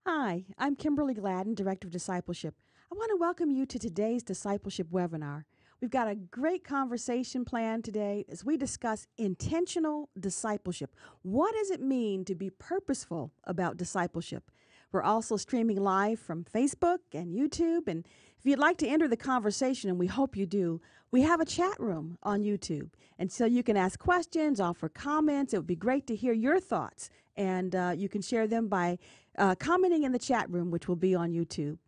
Hi, I'm Kimberly Gladden, Director of Discipleship. I want to welcome you to today's Discipleship webinar. We've got a great conversation planned today as we discuss intentional discipleship. What does it mean to be purposeful about discipleship? We're also streaming live from Facebook and YouTube. And if you'd like to enter the conversation, and we hope you do, we have a chat room on YouTube. And so you can ask questions, offer comments. It would be great to hear your thoughts. And you can share them by commenting in the chat room, which will be on YouTube.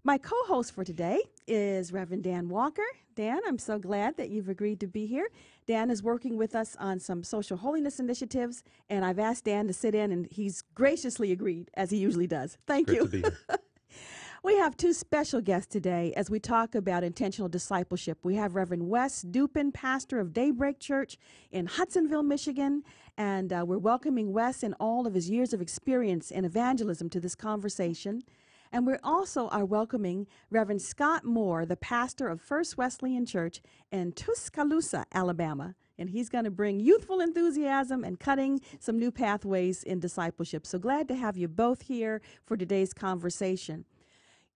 My co-host for today is Reverend Dan Walker. Dan, I'm so glad that you've agreed to be here. Dan is working with us on some social holiness initiatives, and I've asked Dan to sit in, and he's graciously agreed, as he usually does. Thank Great you. to be here. We have two special guests today as we talk about intentional discipleship. We have Reverend Wes Dupin, pastor of Daybreak Church in Hudsonville, Michigan, and we're welcoming Wes and all of his years of experience in evangelism to this conversation. And we also are welcoming Reverend Scott Moore, the pastor of First Wesleyan Church in Tuscaloosa, Alabama. And he's going to bring youthful enthusiasm and cutting some new pathways in discipleship. So glad to have you both here for today's conversation.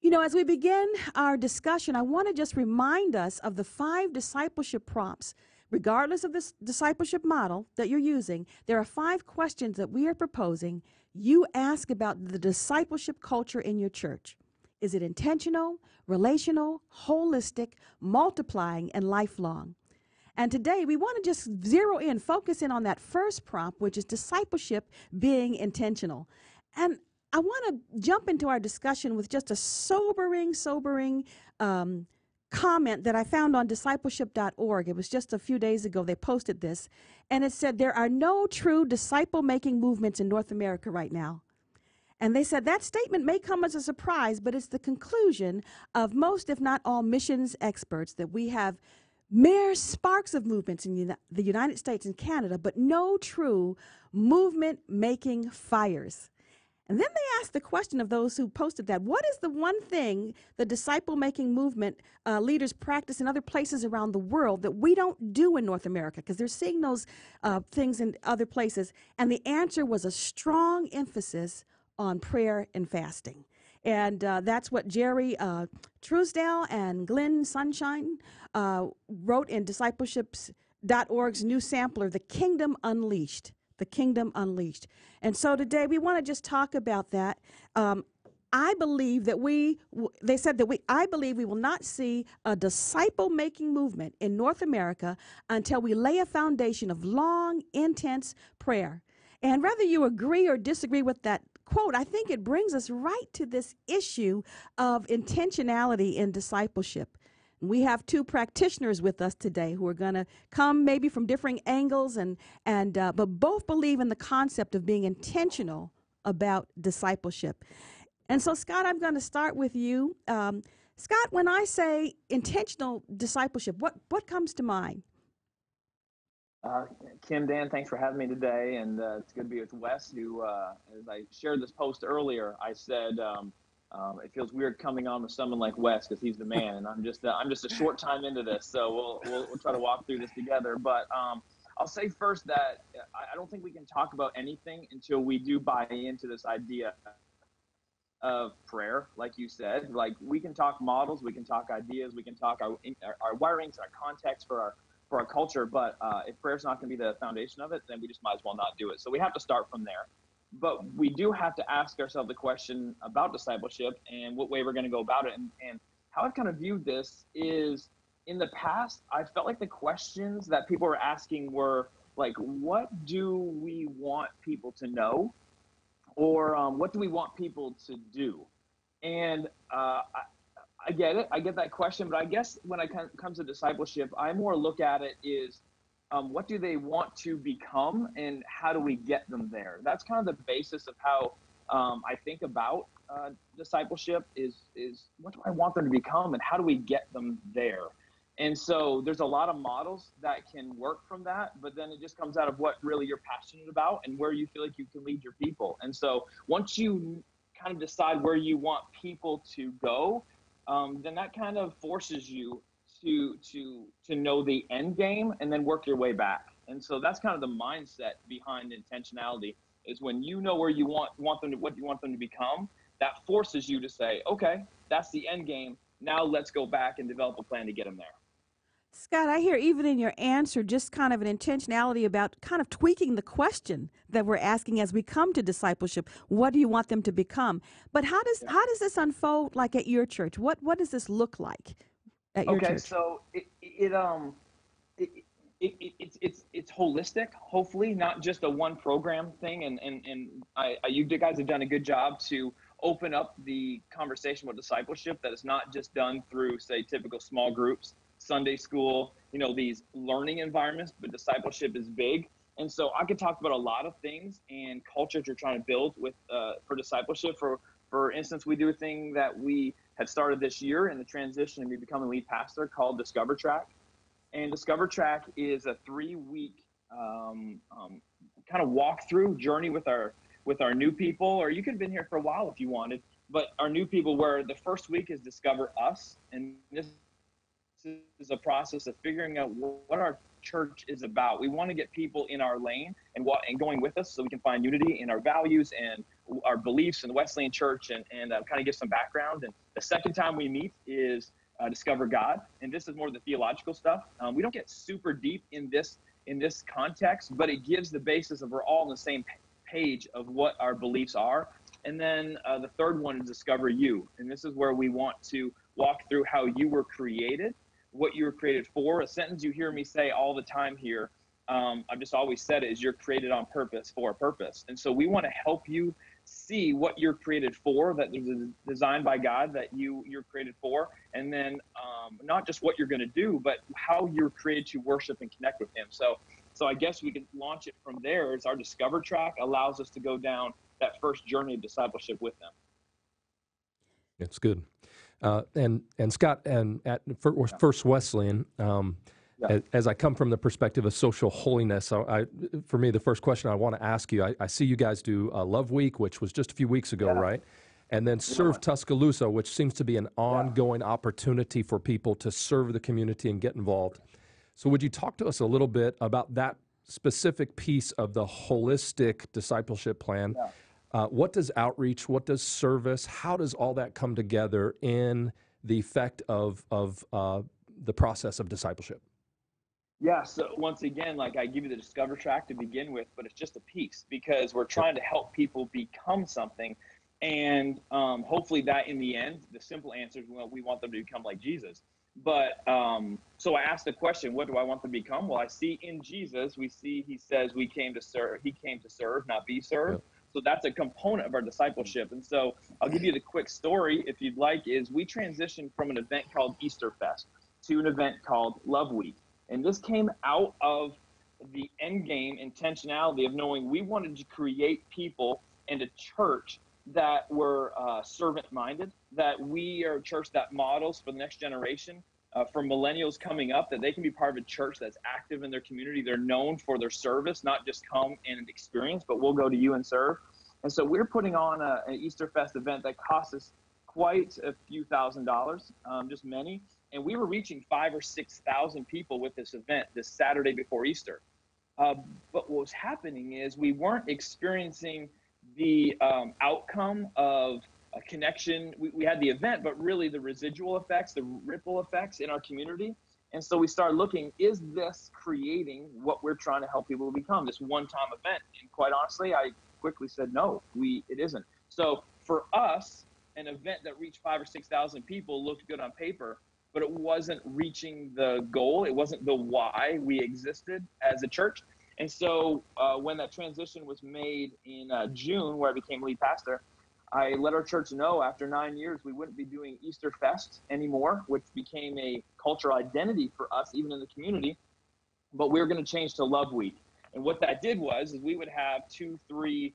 You know, as we begin our discussion, I want to just remind us of the 5 discipleship prompts. Regardless of this discipleship model that you're using, there are 5 questions that we are proposing you ask about the discipleship culture in your church. Is it intentional, relational, holistic, multiplying, and lifelong? And today we want to just zero in, focus in on that first prompt, which is discipleship being intentional. And I want to jump into our discussion with just a sobering comment that I found on discipleship.org. It was just a few days ago they posted this, and it said, there are no true disciple-making movements in North America right now. And they said that statement may come as a surprise, but it's the conclusion of most, if not all, missions experts that we have mere sparks of movements in the United States and Canada, but no true movement-making fires. And then they asked the question of those who posted that, what is the one thing the disciple-making movement leaders practice in other places around the world that we don't do in North America? Because they're seeing those things in other places. And the answer was a strong emphasis on prayer and fasting. And that's what Jerry Truesdale and Glenn Sunshine wrote in discipleships.org's new sampler, The Kingdom Unleashed. The Kingdom Unleashed. And so today we want to just talk about that. I believe that I believe we will not see a disciple-making movement in North America until we lay a foundation of long, intense prayer. And whether you agree or disagree with that quote, I think it brings us right to this issue of intentionality in discipleship. We have 2 practitioners with us today who are going to come maybe from different angles, but both believe in the concept of being intentional about discipleship. And so, Scott, I'm going to start with you. Scott, when I say intentional discipleship, what comes to mind? Kim, Dan, thanks for having me today, and it's good to be with Wes, who, as I shared this post earlier, I said, it feels weird coming on with someone like Wes because he's the man, and I'm just a short time into this, so we'll try to walk through this together. But I'll say first that I don't think we can talk about anything until we do buy into this idea of prayer, like you said. Like, we can talk models, we can talk ideas, we can talk our wirings, our context for our culture, but if prayer's not going to be the foundation of it, then we just might as well not do it. So we have to start from there. But we do have to ask ourselves the question about discipleship and what way we're going to go about it. And how I've kind of viewed this is, in the past, I felt like the questions that people were asking were like, what do we want people to know? Or what do we want people to do? And I get it. I get that question. But I guess when it comes to discipleship, I more look at it is, what do they want to become, and how do we get them there? That's kind of the basis of how I think about discipleship is what do I want them to become, and how do we get them there? And so there's a lot of models that can work from that, but then it just comes out of what really you're passionate about and where you feel like you can lead your people. And so once you kind of decide where you want people to go, then that kind of forces you to know the end game and then work your way back. And so that's kind of the mindset behind intentionality, is when you know where you want them to, what you want them to become, that forces you to say, okay, that's the end game. Now let's go back and develop a plan to get them there. Scott, I hear even in your answer just kind of an intentionality about kind of tweaking the question that we're asking as we come to discipleship. What do you want them to become? But how does this unfold like at your church? What does this look like at your church? So it's holistic, hopefully, not just a one program thing. And you guys have done a good job to open up the conversation with discipleship, that is not just done through, say, typical small groups, Sunday school, these learning environments, but discipleship is big. And so I could talk about a lot of things and cultures you're trying to build with for discipleship. For instance, we do a thing that we had started this year in the transition and me becoming lead pastor called Discover Track. And Discover Track is a 3-week kind of walkthrough journey with our new people, or you could have been here for a while if you wanted, but our new people, where the first week is Discover Us. And this is a process of figuring out what our church is about. We want to get people in our lane and going with us so we can find unity in our values and our beliefs in the Wesleyan church, and kind of give some background. And the second time we meet is Discover God. And this is more the theological stuff. We don't get super deep in this context, but it gives the basis of we're all on the same page of what our beliefs are. And then the third one is Discover You. And this is where we want to walk through how you were created, what you were created for. A sentence you hear me say all the time here, I've just always said it, is you're created on purpose for a purpose. And so we want to help you see what you're created for, that was designed by God, that you're created for. And then not just what you're going to do, but how you're created to worship and connect with him. So I guess we can launch it from there. As our Discover Track allows us to go down that first journey of discipleship with them. It's good. And Scott, and at First Wesleyan, as I come from the perspective of social holiness, for me, the first question I want to ask you, I see you guys do Love Week, which was just a few weeks ago, right? And then Serve Tuscaloosa, which seems to be an ongoing opportunity for people to serve the community and get involved. So would you talk to us a little bit about that specific piece of the holistic discipleship plan? What does outreach, what does service, how does all that come together in the effect of the process of discipleship? Yeah, so once again, like I give you the Discover Track to begin with, but it's just a piece, because we're trying to help people become something. And hopefully that in the end, the simple answer is, well, we want them to become like Jesus. But so I asked the question, what do I want them to become? Well, I see in Jesus, he says he came to serve, not be served. So that's a component of our discipleship. And so I'll give you the quick story, if you'd like, is we transitioned from an event called Easter Fest to an event called Love Week. And this came out of the end game intentionality of knowing we wanted to create people and a church that were servant-minded, that we are a church that models for the next generation, for millennials coming up, that they can be part of a church that's active in their community. They're known for their service, not just come and experience, but we'll go to you and serve. And so we're putting on an Easter Fest event that costs us quite a few $1,000s, just many. And we were reaching 5,000 or 6,000 people with this event this Saturday before Easter. But what was happening is we weren't experiencing the outcome of a connection. We had the event, but really the residual effects, the ripple effects in our community. And so we started looking, is this creating what we're trying to help people become, this one-time event? And quite honestly, I quickly said, no, it isn't. So for us, an event that reached 5,000 or 6,000 people looked good on paper, but it wasn't reaching the goal. It wasn't the why we existed as a church. And so when that transition was made in June, where I became lead pastor, I let our church know after 9 years we wouldn't be doing Easter Fest anymore, which became a cultural identity for us, even in the community. But we were going to change to Love Week. And what that did was we would have 2, 3,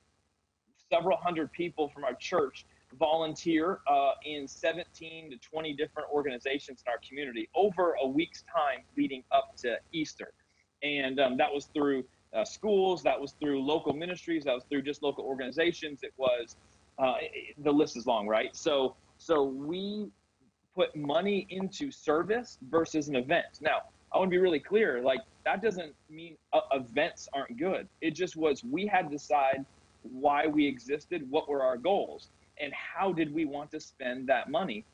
several hundred people from our church volunteer in 17 to 20 different organizations in our community over a week's time leading up to Easter. And that was through schools, that was through local ministries, that was through just local organizations. It was, the list is long, right? So we put money into service versus an event. Now, I want to be really clear, like that doesn't mean events aren't good. It just was, we had to decide why we existed, what were our goals. and how did we want to spend that money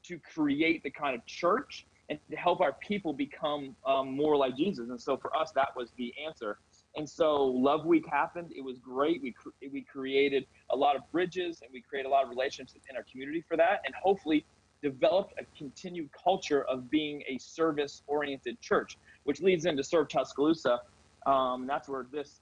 to create the kind of church and to help our people become more like Jesus. And so for us, that was the answer. And so Love Week happened. It was great. We created a lot of bridges, and we created a lot of relationships in our community for that, and hopefully developed a continued culture of being a service-oriented church, which leads into Serve Tuscaloosa. That's where this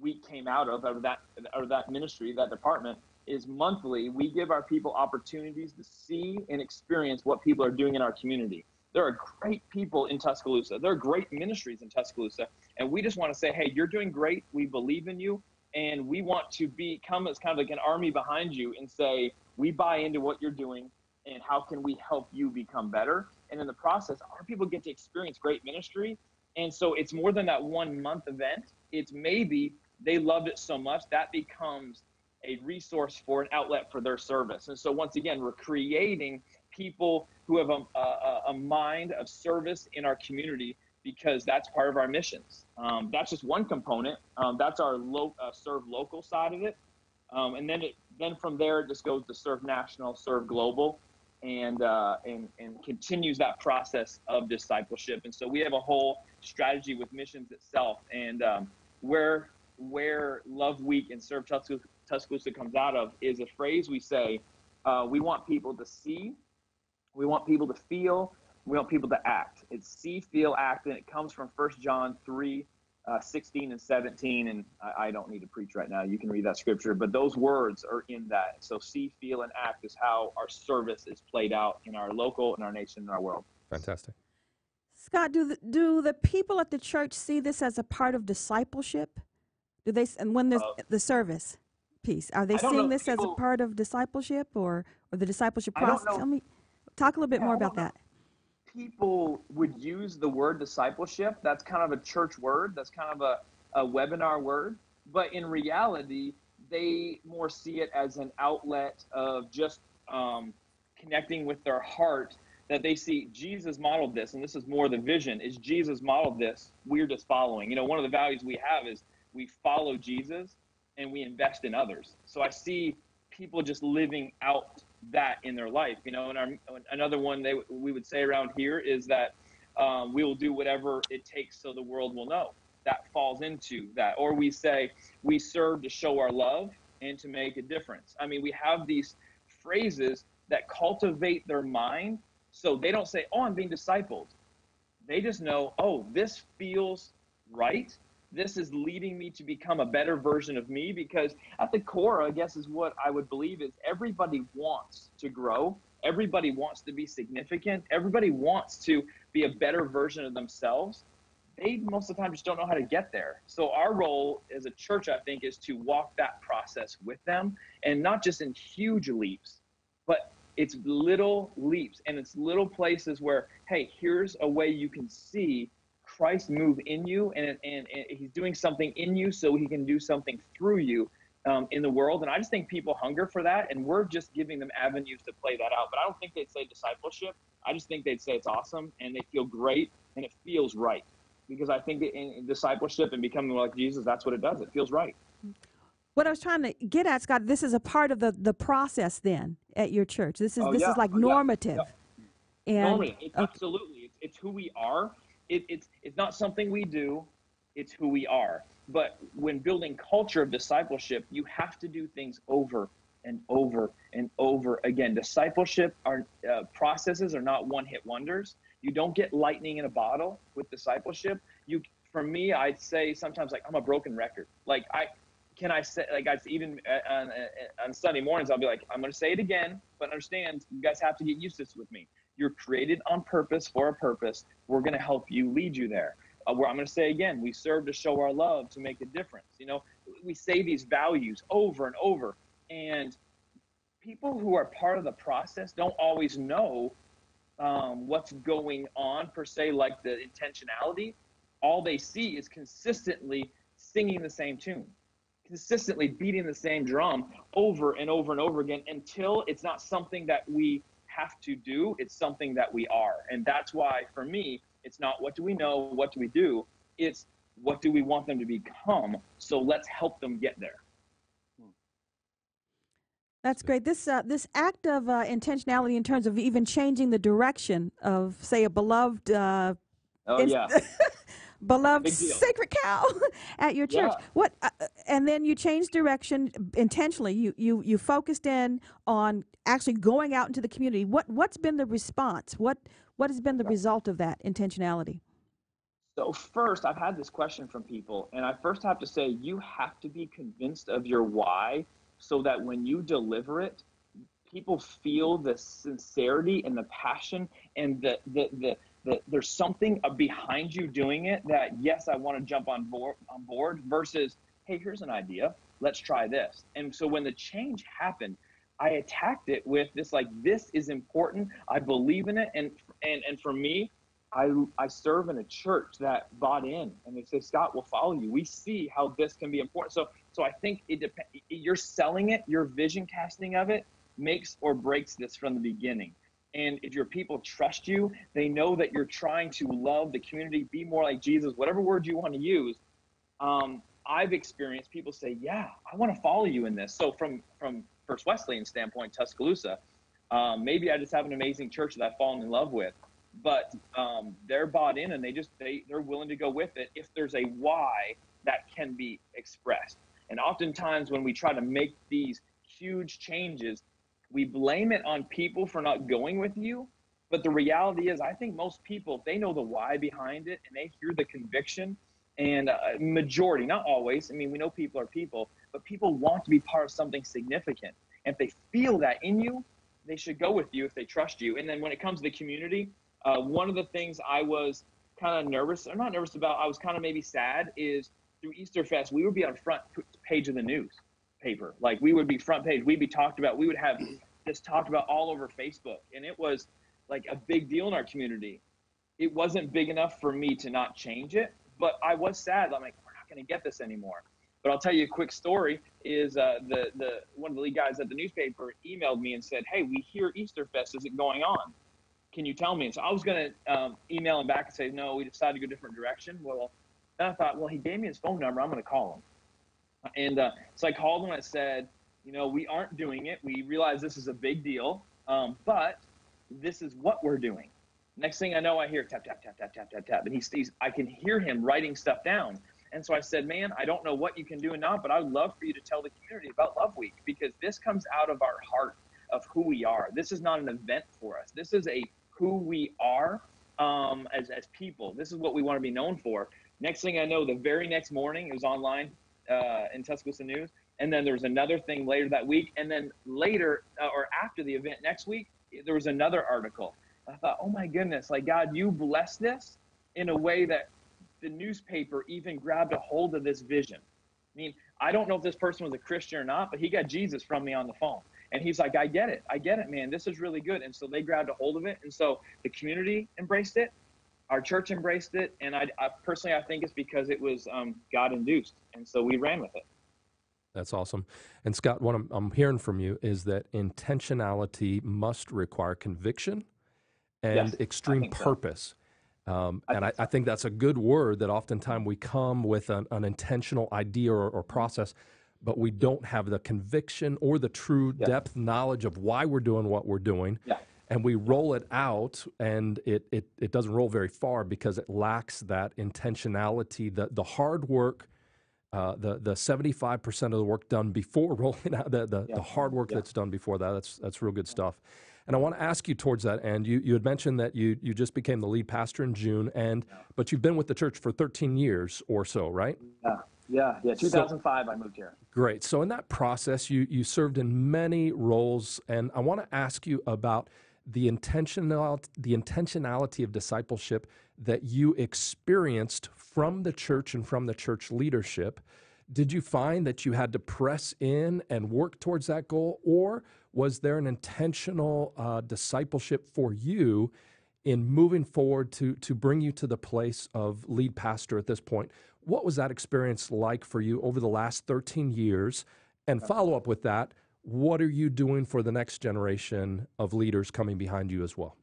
week came out of that ministry, that department. Is monthly, we give our people opportunities to see and experience what people are doing in our community. There are great people in Tuscaloosa. There are great ministries in Tuscaloosa. And we just want to say, hey, you're doing great. We believe in you. And we want to become as kind of like an army behind you and say, we buy into what you're doing and how can we help you become better? And in the process, our people get to experience great ministry. And so it's more than that 1 month event. It's maybe they loved it so much that becomes a resource for an outlet for their service. And so once again, we're creating people who have a mind of service in our community, because that's part of our missions. That's just one component. That's our serve local side of it. And then from there, it just goes to serve national, serve global, and continues that process of discipleship. And so we have a whole strategy with missions itself. And where Love Week and Serve Tuscaloosa comes out of is a phrase we say, we want people to see, we want people to feel, we want people to act. It's see, feel, act, and it comes from 1 John 3, 16 and 17, and I don't need to preach right now. You can read that scripture, but those words are in that. So see, feel, and act is how our service is played out in our local, in our nation, in our world. Fantastic. Scott, do the people at the church see this as a part of discipleship? Do they, and when there's the service piece, are they seeing this as a part of discipleship or the discipleship process? Tell me, talk a little bit more about that. People would use the word discipleship. That's kind of a church word. That's kind of a webinar word. But in reality, they more see it as an outlet of just connecting with their heart, that they see Jesus modeled this. And this is more the vision, is Jesus modeled this. We're just following. You know, one of the values we have is we follow Jesus and we invest in others. So I see people just living out that in their life. You know, and another one we would say around here is that we will do whatever it takes so the world will know. That falls into that. Or we say we serve to show our love and to make a difference. I mean, we have these phrases that cultivate their mind, so they don't say, oh, I'm being discipled. They just know, oh, this feels right. This is leading me to become a better version of me, because at the core, I guess, is what I would believe is everybody wants to grow. Everybody wants to be significant. Everybody wants to be a better version of themselves. They most of the time just don't know how to get there. So our role as a church, I think, is to walk that process with them, and not just in huge leaps, but it's little leaps, and it's little places where, hey, here's a way you can see Christ move in you, and he's doing something in you so he can do something through you in the world. And I just think people hunger for that, and we're just giving them avenues to play that out. But I don't think they'd say discipleship. I just think they'd say it's awesome, and they feel great, and it feels right. Because I think in discipleship and becoming like Jesus, that's what it does. It feels right. What I was trying to get at, Scott, this is a part of the process then at your church. This is like normative. Yeah. And normative. Absolutely. It's who we are. It's not something we do. It's who we are. But when building culture of discipleship, you have to do things over and over and over again. Discipleship processes are not one-hit wonders. You don't get lightning in a bottle with discipleship. For me, I'd say sometimes like I'm a broken record. Like I even on Sunday mornings, I'll be like, I'm going to say it again, but understand, you guys have to get used to this with me. You're created on purpose for a purpose. We're going to help you, lead you there. Where I'm going to say again, we serve to show our love, to make a difference. You know, we say these values over and over, and people who are part of the process don't always know what's going on per se, like the intentionality. All they see is consistently singing the same tune, consistently beating the same drum over and over and over again, until it's not something that we have to do, it's something that we are. And that's why, for me, it's not what do we know, what do we do, it's what do we want them to become, so let's help them get there. That's great. This act of intentionality in terms of even changing the direction of, say, a beloved Oh yeah, beloved big deal. sacred cow at your church. Yeah. What? And then you changed direction intentionally. You focused in on actually going out into the community. What's been the response? What has been the result of that intentionality? So first, I've had this question from people, and I first have to say you have to be convinced of your why so that when you deliver it, people feel the sincerity and the passion and the there's something behind you doing it that, yes, I want to jump on board versus, hey, here's an idea, let's try this. And so when the change happened, I attacked it with this, like, this is important, I believe in it. And for me, I serve in a church that bought in, and they say, Scott, we'll follow you. We see how this can be important. So I think you're selling it, your vision casting of it makes or breaks this from the beginning. And if your people trust you, they know that you're trying to love the community, be more like Jesus, whatever word you want to use. I've experienced people say, yeah, I want to follow you in this. So from First Wesleyan standpoint, Tuscaloosa, maybe I just have an amazing church that I've fallen in love with. But they're bought in, and they're willing to go with it if there's a why that can be expressed. And oftentimes when we try to make these huge changes, we blame it on people for not going with you. But the reality is, I think most people, they know the why behind it, and they hear the conviction. And majority, not always, I mean, we know people are people, but people want to be part of something significant. And if they feel that in you, they should go with you if they trust you. And then when it comes to the community, one of the things I was kind of nervous, or not nervous about, I was kind of maybe sad, is through Easter Fest, we would be on front page of the newspaper. Like, we would be front page, we'd be talked about, we would have this talked about all over Facebook. And it was like a big deal in our community. It wasn't big enough for me to not change it, but I was sad. I'm like, we're not going to get this anymore. But I'll tell you a quick story is one of the lead guys at the newspaper emailed me and said, hey, we hear Easter Fest, is it going on? Can you tell me? And so I was going to email him back and say, no, we decided to go a different direction. Well, then I thought, well, he gave me his phone number, I'm going to call him. And so I called him and I said, we aren't doing it. We realize this is a big deal, but this is what we're doing. Next thing I know, I hear tap, tap, tap, tap, tap, tap, tap. And I can hear him writing stuff down. And so I said, man, I don't know what you can do and not, but I would love for you to tell the community about Love Week, because this comes out of our heart of who we are. This is not an event for us. This is who we are as people. This is what we want to be known for. Next thing I know, the very next morning, it was online in Tuscaloosa News. And then there was another thing later that week. And then later or after the event next week, there was another article. I thought, oh my goodness, like, God, you blessed this in a way that the newspaper even grabbed a hold of this vision. I mean, I don't know if this person was a Christian or not, but he got Jesus from me on the phone. And he's like, I get it, man. This is really good. And so they grabbed a hold of it. And so the community embraced it. Our church embraced it. And I personally, I think it's because it was God-induced. And so we ran with it. That's awesome. And Scott, what I'm hearing from you is that intentionality must require conviction and extreme purpose. So. I think that's a good word, that oftentimes we come with an intentional idea or process, but we don't have the conviction or the true depth knowledge of why we're doing what we're doing. Yeah. And we roll it out, and it doesn't roll very far because it lacks that intentionality, the hard work, the 75% of the work done before rolling out, the hard work that's done before that. That's real good stuff. And I want to ask you towards that end. You had mentioned that you just became the lead pastor in June, but you've been with the church for 13 years or so, right? Yeah. 2005, I moved here. Great. So in that process, you served in many roles, and I want to ask you about the intentionality of discipleship that you experienced from the church and from the church leadership. Did you find that you had to press in and work towards that goal, or was there an intentional discipleship for you in moving forward to bring you to the place of lead pastor at this point? What was that experience like for you over the last 13 years? And follow up with that, what are you doing for the next generation of leaders coming behind you as well?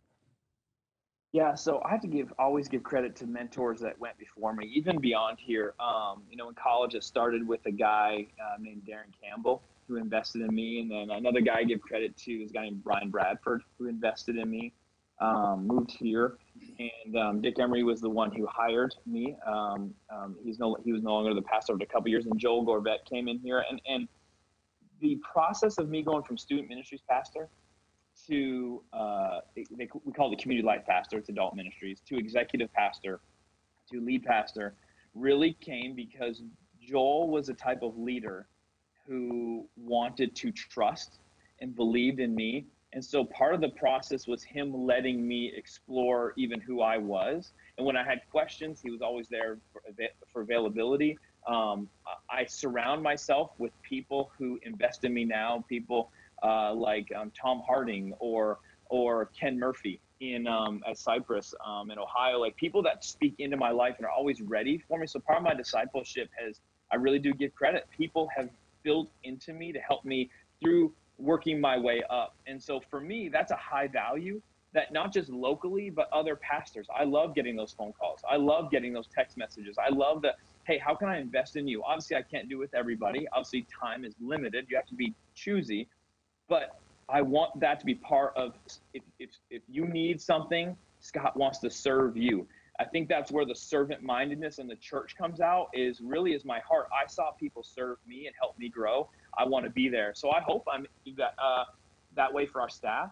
Yeah, so I have to always give credit to mentors that went before me, even beyond here. In college, it started with a guy named Darren Campbell. who invested in me. And then another guy I give credit to is a guy named Brian Bradford, who invested in me, moved here. And Dick Emery was the one who hired me. He was no longer the pastor after a couple years, and Joel Gorvette came in here. And the process of me going from student ministries pastor to, we call it the community life pastor, it's adult ministries, to executive pastor, to lead pastor, really came because Joel was a type of leader who wanted to trust and believed in me. And so part of the process was him letting me explore even who I was. And when I had questions, he was always there for availability. I surround myself with people who invest in me now, people like Tom Harding or Ken Murphy in at Cypress in Ohio, like people that speak into my life and are always ready for me. So part of my discipleship has, I really do give credit, people have built into me to help me through working my way up. And so for me, that's a high value that not just locally, but other pastors. I love getting those phone calls. I love getting those text messages. I love the, hey, how can I invest in you? Obviously, I can't do it with everybody. Obviously, time is limited. You have to be choosy. But I want that to be part of, if you need something, Scott wants to serve you. I think that's where the servant mindedness in the church comes out, is really is my heart. I saw people serve me and help me grow. I want to be there. So I hope I'm that way for our staff,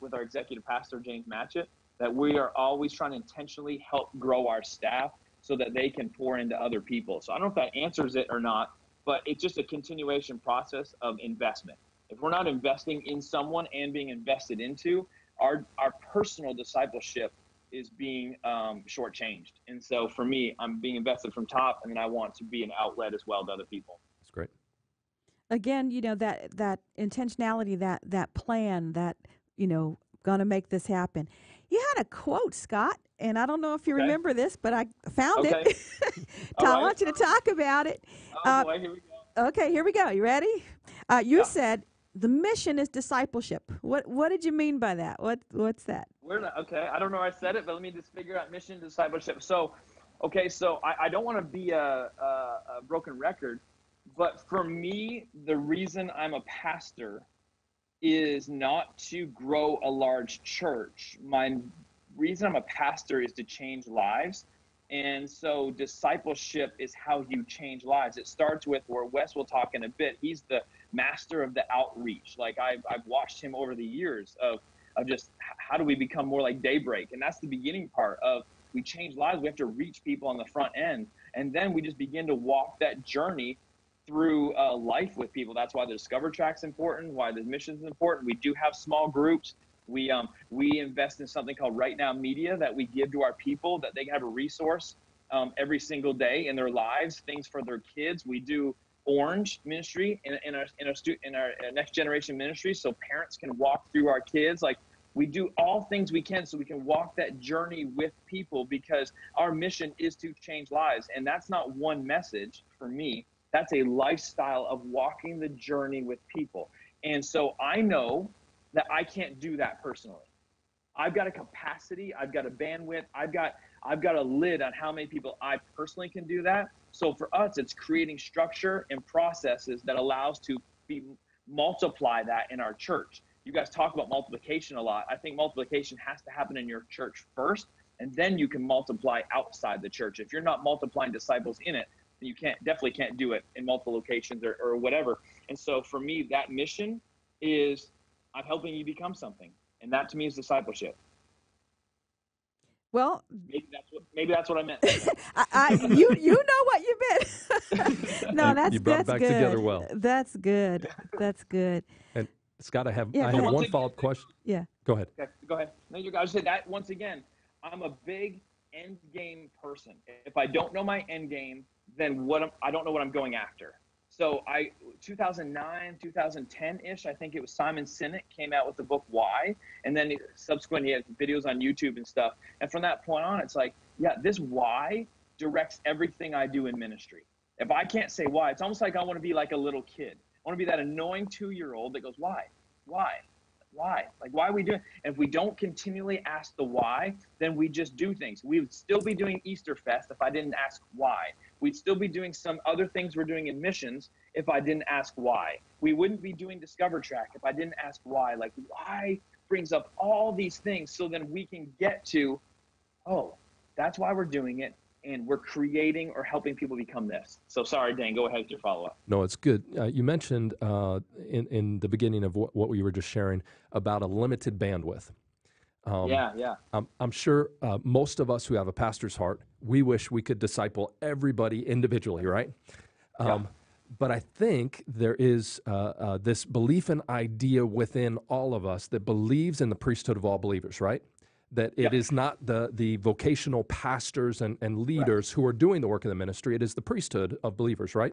with our executive pastor, James Matchett, that we are always trying to intentionally help grow our staff so that they can pour into other people. So I don't know if that answers it or not, but it's just a continuation process of investment. If we're not investing in someone and being invested into, our personal discipleship is being shortchanged. And so for me, I'm being invested from top, and then I want to be an outlet as well to other people. That's great. Again, that intentionality, that plan, that, going to make this happen. You had a quote, Scott, and I don't know if you remember this, but I found it. I want you to talk about it. Oh, boy, here we go. Okay, here we go. You ready? You said, the mission is discipleship. What did you mean by that? What's that? Okay, I don't know where I said it, but let me just figure out mission, discipleship. So I don't want to be a broken record, but for me, the reason I'm a pastor is not to grow a large church. My reason I'm a pastor is to change lives. And so discipleship is how you change lives. It starts with where Wes will talk in a bit. He's the master of the outreach. Like I've watched him over the years of just how do we become more like Daybreak? And that's the beginning part of, we change lives. We have to reach people on the front end. And then we just begin to walk that journey through life with people. That's why the Discover Track's important, why the mission's important. We do have small groups. We invest in something called Right Now Media that we give to our people, that they can have a resource every single day in their lives, things for their kids. We do Orange ministry in our next generation ministry, so parents can walk through our kids. Like, we do all things we can so we can walk that journey with people, because our mission is to change lives. And that's not one message for me. That's a lifestyle of walking the journey with people. And so I know that I can't do that personally. I've got a capacity, I've got a bandwidth, I've got a lid on how many people I personally can do that. So for us, it's creating structure and processes that allows to multiply that in our church. You guys talk about multiplication a lot. I think multiplication has to happen in your church first, and then you can multiply outside the church. If you're not multiplying disciples in it, then you definitely can't do it in multiple locations or whatever. And so for me, that mission is, I'm helping you become something. And that to me is discipleship. Well, maybe that's what I meant. you know what you meant. No, you brought that's back good. together well. That's good. That's good. And Scott, I have Yeah, one follow-up question. Yeah. Go ahead. Okay, go ahead. No, you guys said that once again. I'm a big end game person. If I don't know my end game, then I don't know what I'm going after. So 2009, 2010-ish, I think it was Simon Sinek came out with the book Why, and then subsequently he had videos on YouTube and stuff. And from that point on, it's like, yeah, this why directs everything I do in ministry. If I can't say why, it's almost like I want to be like a little kid. I want to be that annoying 2-year-old that goes, why? why? Like, why are we doing? And if we don't continually ask the why, then we just do things. We would still be doing Easter Fest if I didn't ask why. We'd still be doing some other things we're doing in missions if I didn't ask why. We wouldn't be doing Discover Track if I didn't ask why. Like, why brings up all these things so then we can get to, oh, that's why we're doing it. And we're creating or helping people become this. So sorry, Dan, go ahead with your follow-up. No, it's good. You mentioned in the beginning of what we were just sharing about a limited bandwidth. Yeah. I'm sure most of us who have a pastor's heart, we wish we could disciple everybody individually, right? But I think there is this belief and idea within all of us that believes in the priesthood of all believers, right? That it is not the vocational pastors and leaders who are doing the work of the ministry. It is the priesthood of believers, right?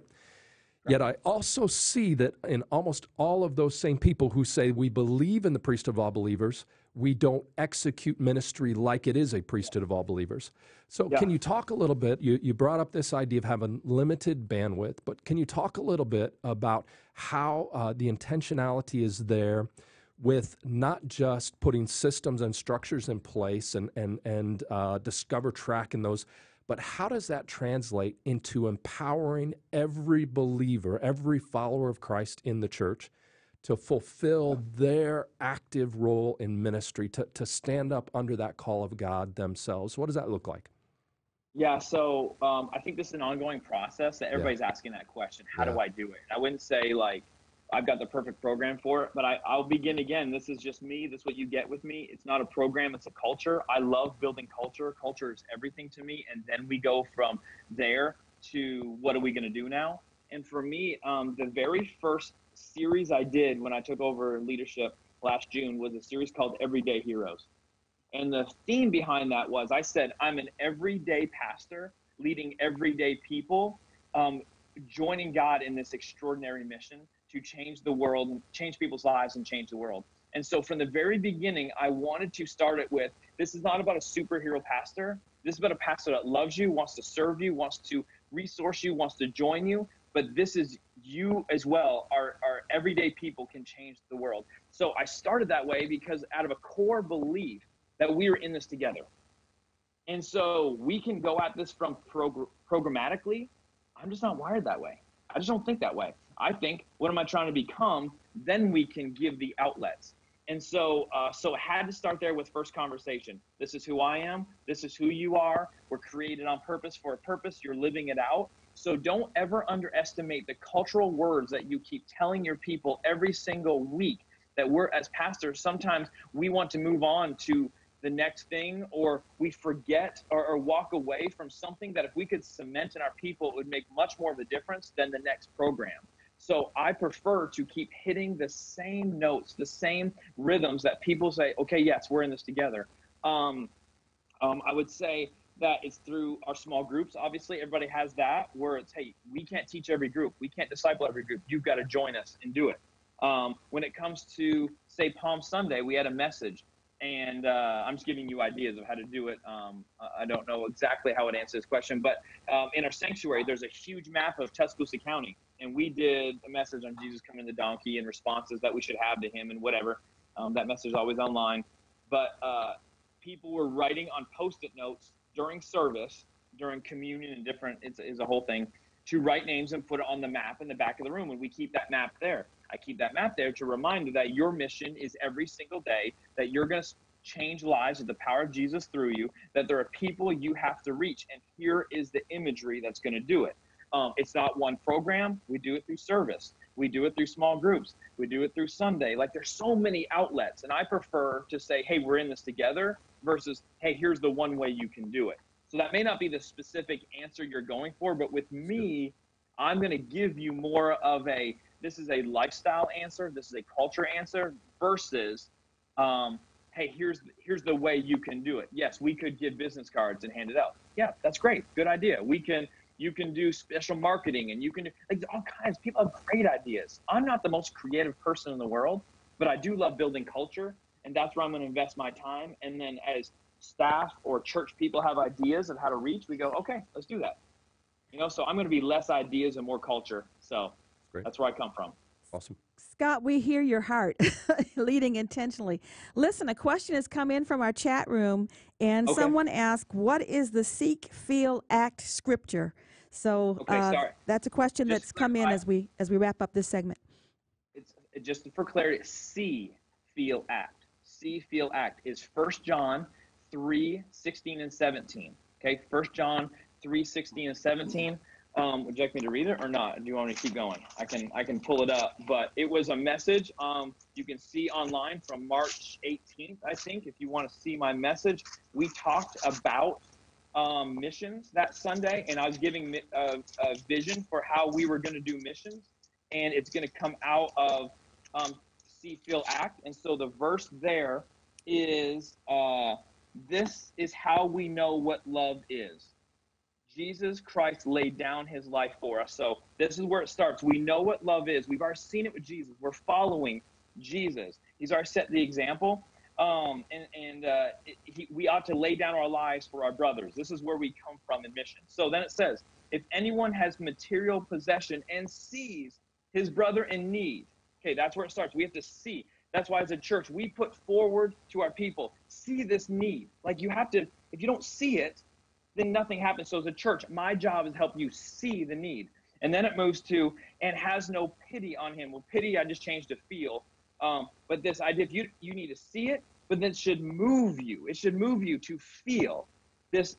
Yet I also see that in almost all of those same people who say we believe in the priesthood of all believers, we don't execute ministry like it is a priesthood of all believers. So can you talk a little bit, you brought up this idea of having limited bandwidth, but can you talk a little bit about how the intentionality is there with not just putting systems and structures in place and Discover Track and those, but how does that translate into empowering every believer, every follower of Christ in the church to fulfill their active role in ministry, to stand up under that call of God themselves? What does that look like? Yeah, so I think this is an ongoing process that everybody's asking that question. How do I do it? I wouldn't say like, I've got the perfect program for it, but I'll begin again. This is just me. This is what you get with me. It's not a program. It's a culture. I love building culture. Culture is everything to me. And then we go from there to what are we going to do now? And for me, the very first series I did when I took over leadership last June was a series called Everyday Heroes. And the theme behind that was I said, I'm an everyday pastor leading everyday people, joining God in this extraordinary mission to change the world, change people's lives and change the world. And so from the very beginning, I wanted to start it with, this is not about a superhero pastor. This is about a pastor that loves you, wants to serve you, wants to resource you, wants to join you. But this is you as well. Our everyday people can change the world. So I started that way because out of a core belief that we are in this together. And so we can go at this from programmatically. I'm just not wired that way. I just don't think that way. I think, what am I trying to become? Then we can give the outlets. And so it had to start there with first conversation. This is who I am. This is who you are. We're created on purpose for a purpose. You're living it out. So don't ever underestimate the cultural words that you keep telling your people every single week, that we're, as pastors, sometimes we want to move on to the next thing, or we forget or walk away from something that if we could cement in our people, it would make much more of a difference than the next program. So I prefer to keep hitting the same notes, the same rhythms that people say, okay, yes, we're in this together. I would say that it's through our small groups. Obviously, everybody has that where it's, hey, we can't teach every group. We can't disciple every group. You've got to join us and do it. When it comes to, say, Palm Sunday, we had a message. And I'm just giving you ideas of how to do it. I don't know exactly how it answers this question, but in our sanctuary, there's a huge map of Tuscaloosa County. And we did a message on Jesus coming the donkey and responses that we should have to him and whatever. That message is always online. But people were writing on Post-it notes during service, during communion and different, it's a whole thing, to write names and put it on the map in the back of the room. And we keep that map there. I keep that map there to remind you that your mission is every single day, that you're going to change lives with the power of Jesus through you, that there are people you have to reach. And here is the imagery that's going to do it. It's not one program. We do it through service. We do it through small groups. We do it through Sunday. Like, there's so many outlets. And I prefer to say, hey, we're in this together versus, hey, here's the one way you can do it. So that may not be the specific answer you're going for, but with me, I'm going to give you more of a, this is a lifestyle answer, this is a culture answer versus, hey, here's the way you can do it. Yes, we could give business cards and hand it out. Yeah, that's great. Good idea. You can do special marketing, and you can do like all kinds. People have great ideas. I'm not the most creative person in the world, but I do love building culture, and that's where I'm going to invest my time. And then as staff or church people have ideas of how to reach, we go, okay, let's do that. So I'm going to be less ideas and more culture. So that's where I come from. Awesome. Scott, we hear your heart leading intentionally. Listen, a question has come in from our chat room, and someone asked, what is the seek, feel, act scripture? So that's a question that's come in as we wrap up this segment. It's just for clarity, see, feel, act. See, feel, act is 1 John 3:16 and 17. Okay, 1 John 3:16 and 17. Would you like me to read it or not? Do you want me to keep going? I can pull it up, but it was a message you can see online from March 18th, I think. If you want to see my message, we talked about missions that Sunday, and I was giving a vision for how we were going to do missions, and it's going to come out of see, feel, act. And so the verse there is, this is how we know what love is. Jesus Christ laid down his life for us. So this is where it starts. We know what love is. We've already seen it with Jesus. We're following Jesus. He's already set the example. We ought to lay down our lives for our brothers. This is where we come from in mission. So then it says, if anyone has material possession and sees his brother in need. Okay, that's where it starts. We have to see. That's why as a church, we put forward to our people, see this need. Like you have to, if you don't see it, then nothing happens. So as a church, my job is to help you see the need. And then it moves to, and has no pity on him. Well, pity, I just changed to feel. But this idea, if you need to see it, but then it should move you. It should move you to feel this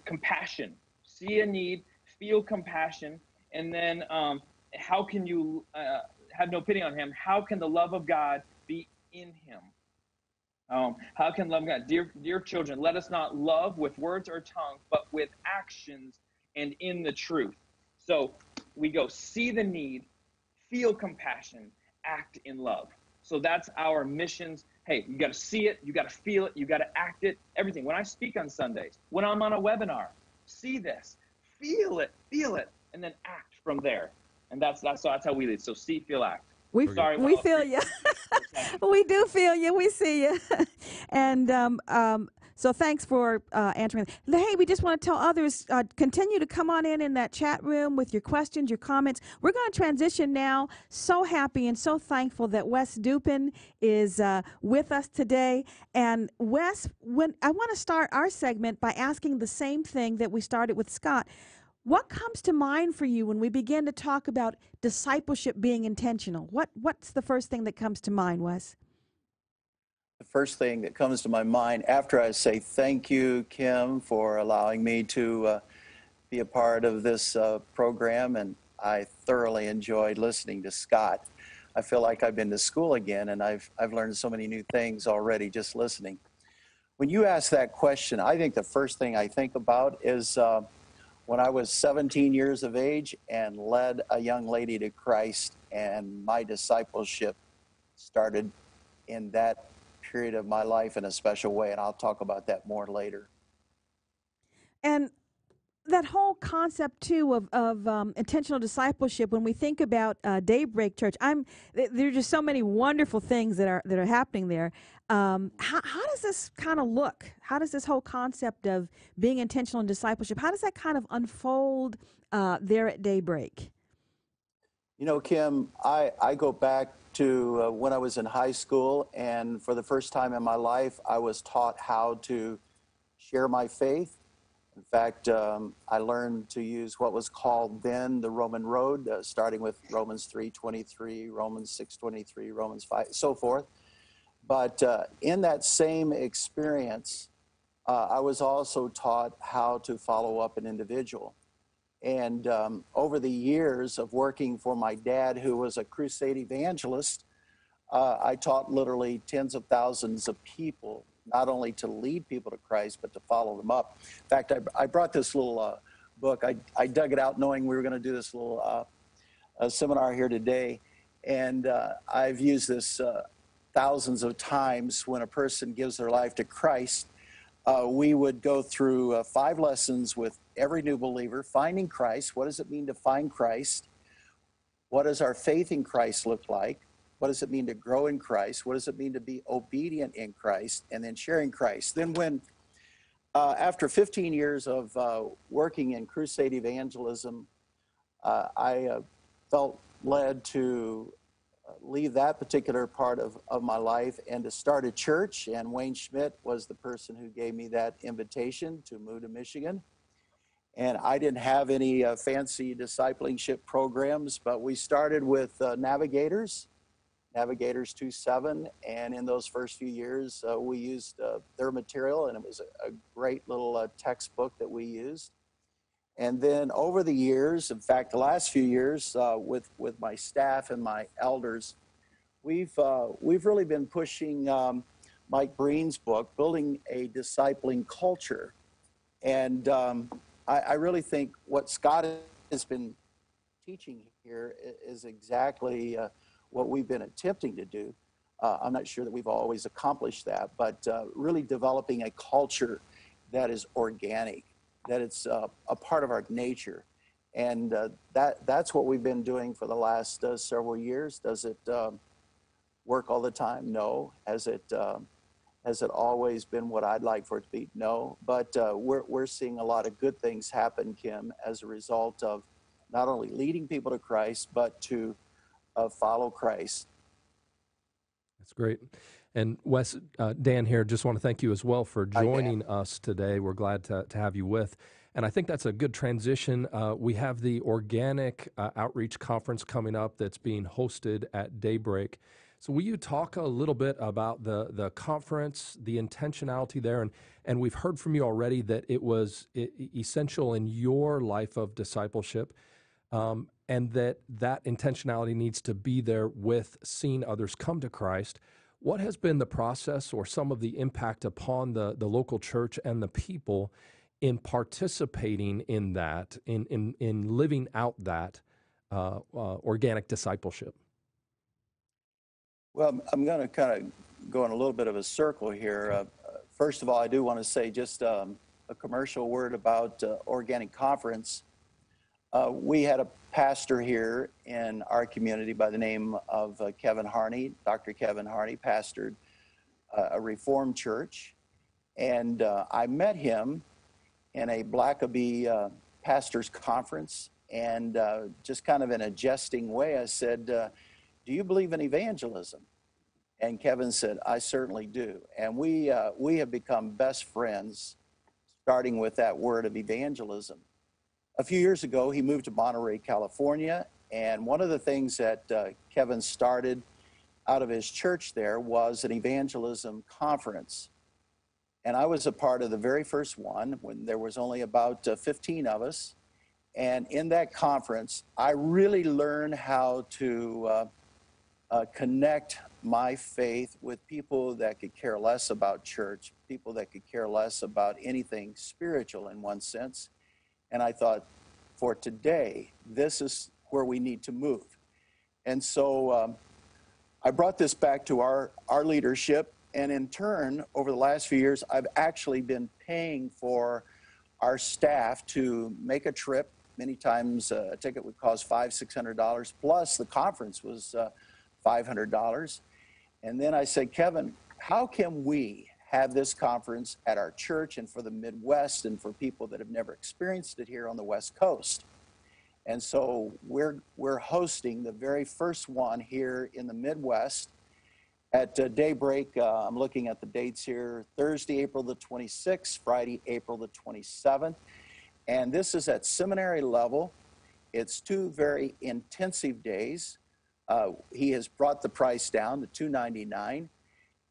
compassion. See a need, feel compassion, and then how can you have no pity on him? How can the love of God be in him? How can love God? Dear children, let us not love with words or tongue, but with actions and in the truth. So we go see the need, feel compassion, act in love. So that's our missions. Hey, you got to see it, you got to feel it, you got to act it, everything. When I speak on Sundays, when I'm on a webinar, see this, feel it, and then act from there. And that's how we lead. So see, feel, act. We feel you. We do feel you. We see you. And so thanks for answering. Hey, we just want to tell others, continue to come on in that chat room with your questions, your comments. We're going to transition now. So happy and so thankful that Wes Dupin is with us today. And Wes, I want to start our segment by asking the same thing that we started with Scott. What comes to mind for you when we begin to talk about discipleship being intentional? What's the first thing that comes to mind, Wes? The first thing that comes to my mind after I say thank you, Kim, for allowing me to be a part of this program, and I thoroughly enjoyed listening to Scott. I feel like I've been to school again, and I've learned so many new things already just listening. When you ask that question, I think the first thing I think about is when I was 17 years of age and led a young lady to Christ, and my discipleship started in that period of my life in a special way, and I'll talk about that more later. And that whole concept too of intentional discipleship, when we think about Daybreak Church, there are just so many wonderful things that are happening there. How does this kind of look? How does this whole concept of being intentional in discipleship, how does that kind of unfold there at Daybreak? You know, Kim, I go back to when I was in high school, and for the first time in my life, I was taught how to share my faith. In fact, I learned to use what was called then the Roman road, starting with Romans 3:23, Romans 6:23, Romans 5, so forth. But in that same experience, I was also taught how to follow up an individual. And over the years of working for my dad, who was a crusade evangelist, I taught literally tens of thousands of people, not only to lead people to Christ, but to follow them up. In fact, I brought this little book. I dug it out knowing we were going to do this little seminar here today. And I've used this thousands of times. When a person gives their life to Christ, we would go through 5 lessons with every new believer. Finding Christ. What does it mean to find Christ? What does our faith in Christ look like? What does it mean to grow in Christ? What does it mean to be obedient in Christ? And then sharing Christ. Then when, after 15 years of working in crusade evangelism, I felt led to leave that particular part of my life and to start a church. And Wayne Schmidt was the person who gave me that invitation to move to Michigan. And I didn't have any fancy discipleship programs, but we started with Navigators 2.7. And in those first few years, we used their material, and it was a great little textbook that we used. And then over the years, in fact, the last few years, with my staff and my elders, we've really been pushing Mike Breen's book, Building a Discipling Culture. And I really think what Scott has been teaching here is exactly what we've been attempting to do. I'm not sure that we've always accomplished that, but really developing a culture that is organic, that it's a part of our nature. And that's what we've been doing for the last several years. Does it work all the time? No. Has it always been what I'd like for it to be? No. But we're seeing a lot of good things happen, Kim, as a result of not only leading people to Christ, but to follow Christ. That's great. And Wes, Dan here, just want to thank you as well for joining us today. We're glad to have you with. And I think that's a good transition. We have the Organic Outreach Conference coming up that's being hosted at Daybreak. So will you talk a little bit about the conference, the intentionality there? And we've heard from you already that it was essential in your life of discipleship, and that intentionality needs to be there with seeing others come to Christ. What has been the process or some of the impact upon the local church and the people in participating in that, in living out that organic discipleship? Well, I'm going to kind of go in a little bit of a circle here. First of all, I do want to say just a commercial word about Organic Conference. We had a pastor here in our community by the name of Kevin Harney. Dr. Kevin Harney pastored a Reformed church. And I met him in a Blackaby pastors conference. And just kind of in a jesting way, I said, do you believe in evangelism? And Kevin said, I certainly do. And we have become best friends, starting with that word of evangelism. A few years ago, he moved to Monterey, California, and one of the things that Kevin started out of his church there was an evangelism conference. And I was a part of the very first one when there was only about 15 of us. And in that conference, I really learned how to connect my faith with people that could care less about church, people that could care less about anything spiritual in one sense. And I thought, for today, this is where we need to move. And so I brought this back to our leadership. And in turn, over the last few years, I've actually been paying for our staff to make a trip. Many times a ticket would cost $500-600, plus the conference was $500. And then I said, Kevin, how can we have this conference at our church and for the Midwest and for people that have never experienced it here on the West Coast? And so we're hosting the very first one here in the Midwest at Daybreak. I'm looking at the dates here: Thursday, April the 26th, Friday, April the 27th. And this is at seminary level. It's 2 very intensive days. He has brought the price down to $299.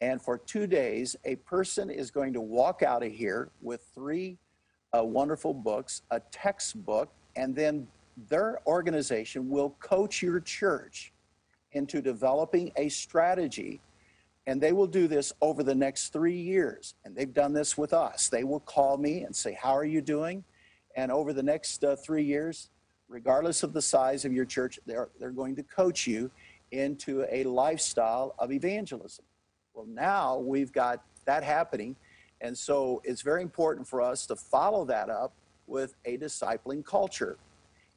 And for 2 days, a person is going to walk out of here with 3 wonderful books, a textbook, and then their organization will coach your church into developing a strategy. And they will do this over the next 3 years. And they've done this with us. They will call me and say, how are you doing? And over the next 3 years, regardless of the size of your church, they're going to coach you into a lifestyle of evangelism. Well, now we've got that happening. And so it's very important for us to follow that up with a discipling culture.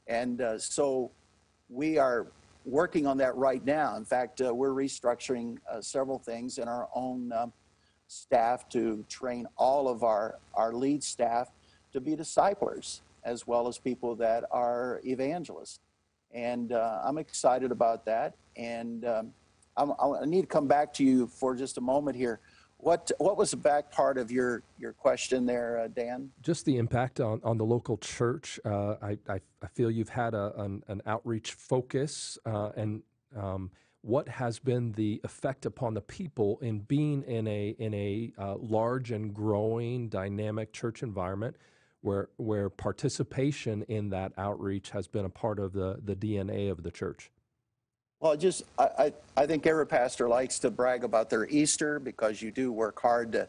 And so we are working on that right now. In fact, we're restructuring several things in our own staff to train all of our lead staff to be disciplers, as well as people that are evangelists. And I'm excited about that. And I need to come back to you for just a moment here. What was the back part of your question there, Dan? Just the impact on the local church. I feel you've had an outreach focus, and what has been the effect upon the people in being in a large and growing dynamic church environment where participation in that outreach has been a part of the DNA of the church? Well, I think every pastor likes to brag about their Easter, because you do work hard to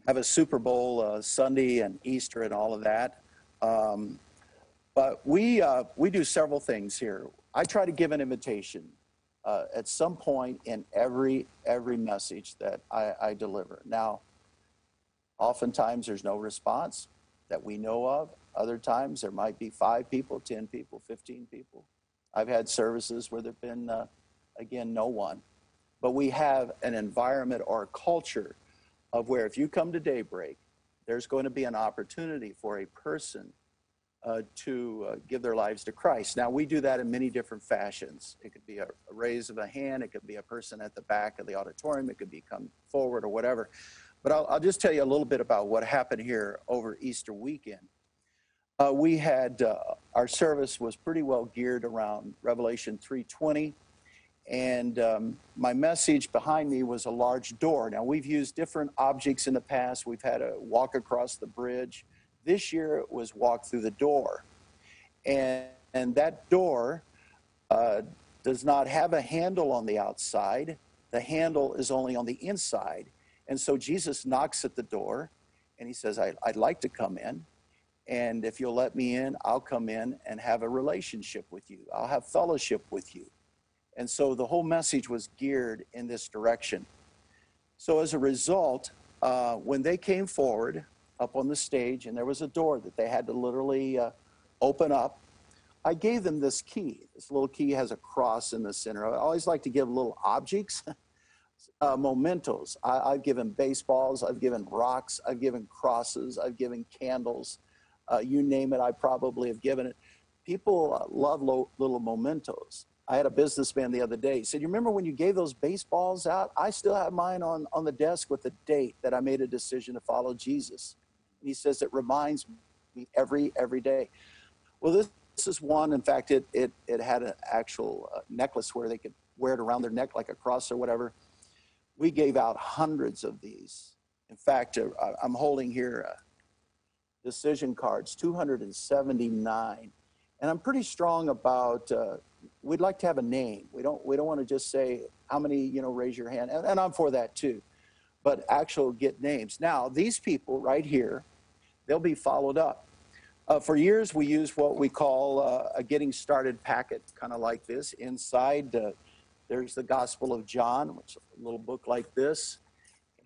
have a Super Bowl Sunday and Easter and all of that. But we do several things here. I try to give an invitation at some point in every message that I deliver. Now, oftentimes there's no response that we know of. Other times there might be 5 people, 10 people, 15 people. I've had services where there've been, again, no one. But we have an environment or a culture of where if you come to Daybreak, there's going to be an opportunity for a person to give their lives to Christ. Now, we do that in many different fashions. It could be a raise of a hand. It could be a person at the back of the auditorium. It could be come forward or whatever. But I'll just tell you a little bit about what happened here over Easter weekend. We had, our service was pretty well geared around Revelation 3:20, and my message behind me was a large door. Now, we've used different objects in the past. We've had a walk across the bridge. This year it was walk through the door. And that door does not have a handle on the outside. The handle is only on the inside. And so Jesus knocks at the door, and he says, I'd like to come in. And if you'll let me in, I'll come in and have a relationship with you. I'll have fellowship with you. And so the whole message was geared in this direction. So as a result, when they came forward up on the stage, and there was a door that they had to literally open up, I gave them this key. This little key has a cross in the center. I always like to give little objects, mementos. I've given baseballs, I've given rocks, I've given crosses, I've given candles. You name it, I probably have given it. People love little mementos. I had a businessman the other day. He said, you remember when you gave those baseballs out? I still have mine on the desk with the date that I made a decision to follow Jesus. And he says, it reminds me every day. Well, this is one. In fact, it had an actual necklace where they could wear it around their neck like a cross or whatever. We gave out hundreds of these. In fact, I'm holding here decision cards, 279. And I'm pretty strong about, we'd like to have a name. We don't want to just say how many, raise your hand. And I'm for that too. But actual get names. Now, these people right here, they'll be followed up. For years, we used what we call a getting started packet, kind of like this. Inside, there's the Gospel of John, which is a little book like this.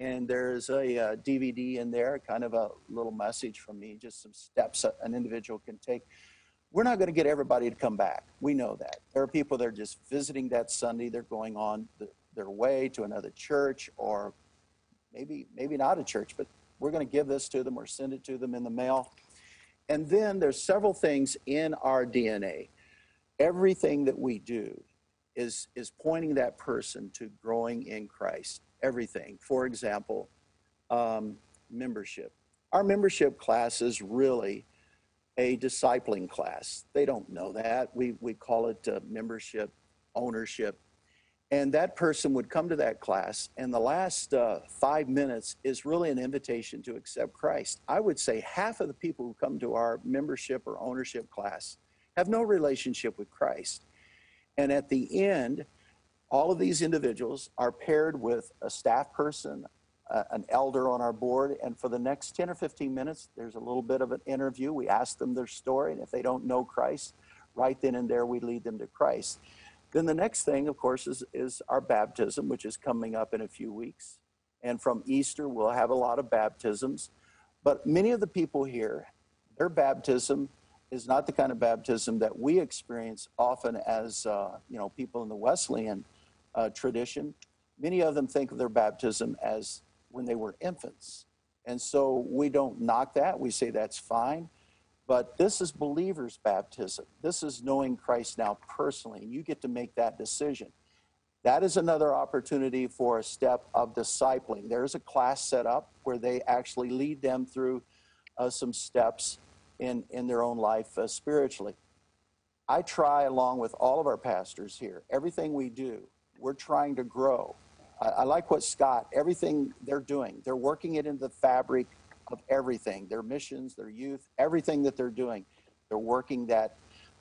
And there's a DVD in there, kind of a little message from me, just some steps an individual can take. We're not going to get everybody to come back. We know that. There are people that are just visiting that Sunday. They're going on their way to another church, or maybe not a church, but we're going to give this to them or send it to them in the mail. And then there's several things in our DNA. Everything that we do is pointing that person to growing in Christ. Everything. For example, membership. Our membership class is really a discipling class. They don't know that. We call it membership, ownership. And that person would come to that class, and the last 5 minutes is really an invitation to accept Christ. I would say half of the people who come to our membership or ownership class have no relationship with Christ. And at the end, all of these individuals are paired with a staff person, an elder on our board, and for the next 10 or 15 minutes, there's a little bit of an interview. We ask them their story, and if they don't know Christ, right then and there, we lead them to Christ. Then the next thing, of course, is our baptism, which is coming up in a few weeks. And from Easter, we'll have a lot of baptisms. But many of the people here, their baptism is not the kind of baptism that we experience often as people in the Wesleyan tradition. Many of them think of their baptism as when they were infants. And so we don't knock that. We say that's fine. But this is believers' baptism. This is knowing Christ now personally, and you get to make that decision. that is another opportunity for a step of discipling. There's a class set up where they actually lead them through some steps in their own life spiritually. I try, along with all of our pastors here, everything we do, we're trying to grow. I like what Scott, everything they're doing, they're working it into the fabric of everything, their missions, their youth, everything that they're doing. They're working that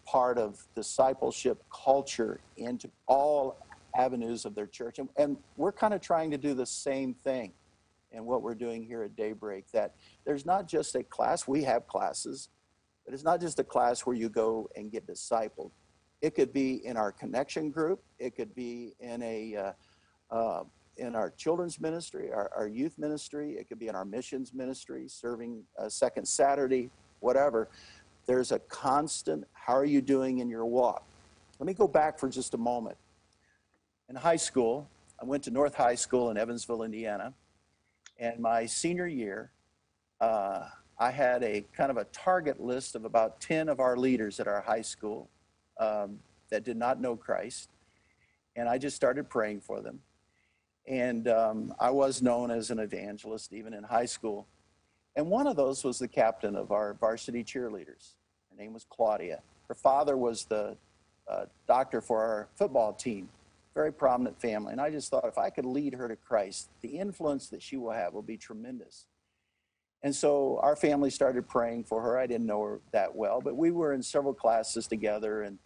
part of discipleship culture into all avenues of their church. And we're kind of trying to do the same thing in what we're doing here at Daybreak, that there's not just a class, we have classes, but it's not just a class where you go and get discipled. It could be in our connection group. It could be in in our children's ministry, our youth ministry. It could be in our missions ministry, serving Second Saturday, whatever. There's a constant, how are you doing in your walk? Let me go back for just a moment. In high school, I went to North High School in Evansville, Indiana. And my senior year, I had a kind of a target list of about 10 of our leaders at our high school that did not know Christ. And I just started praying for them. And I was known as an evangelist even in high school. And one of those was the captain of our varsity cheerleaders. Her name was Claudia. Her father was the doctor for our football team. Very prominent family. And I just thought, if I could lead her to Christ, the influence that she will have will be tremendous. And so our family started praying for her. I didn't know her that well, but we were in several classes together. And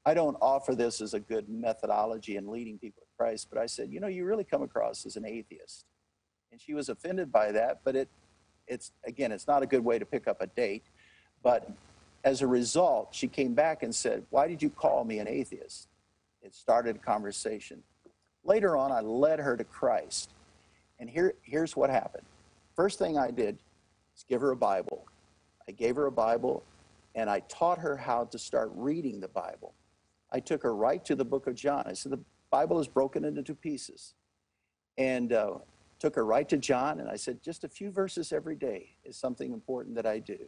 I don't offer this as a good methodology in leading people to Christ, but I said, you really come across as an atheist. And she was offended by that, but it's not a good way to pick up a date. But as a result, she came back and said, why did you call me an atheist? It started a conversation. Later on, I led her to Christ. And here's what happened. First thing I did is give her a Bible. I gave her a Bible, and I taught her how to start reading the Bible. I took her right to the book of John. I said, the Bible is broken into two pieces. And took her right to John, and I said, just a few verses every day is something important that I do.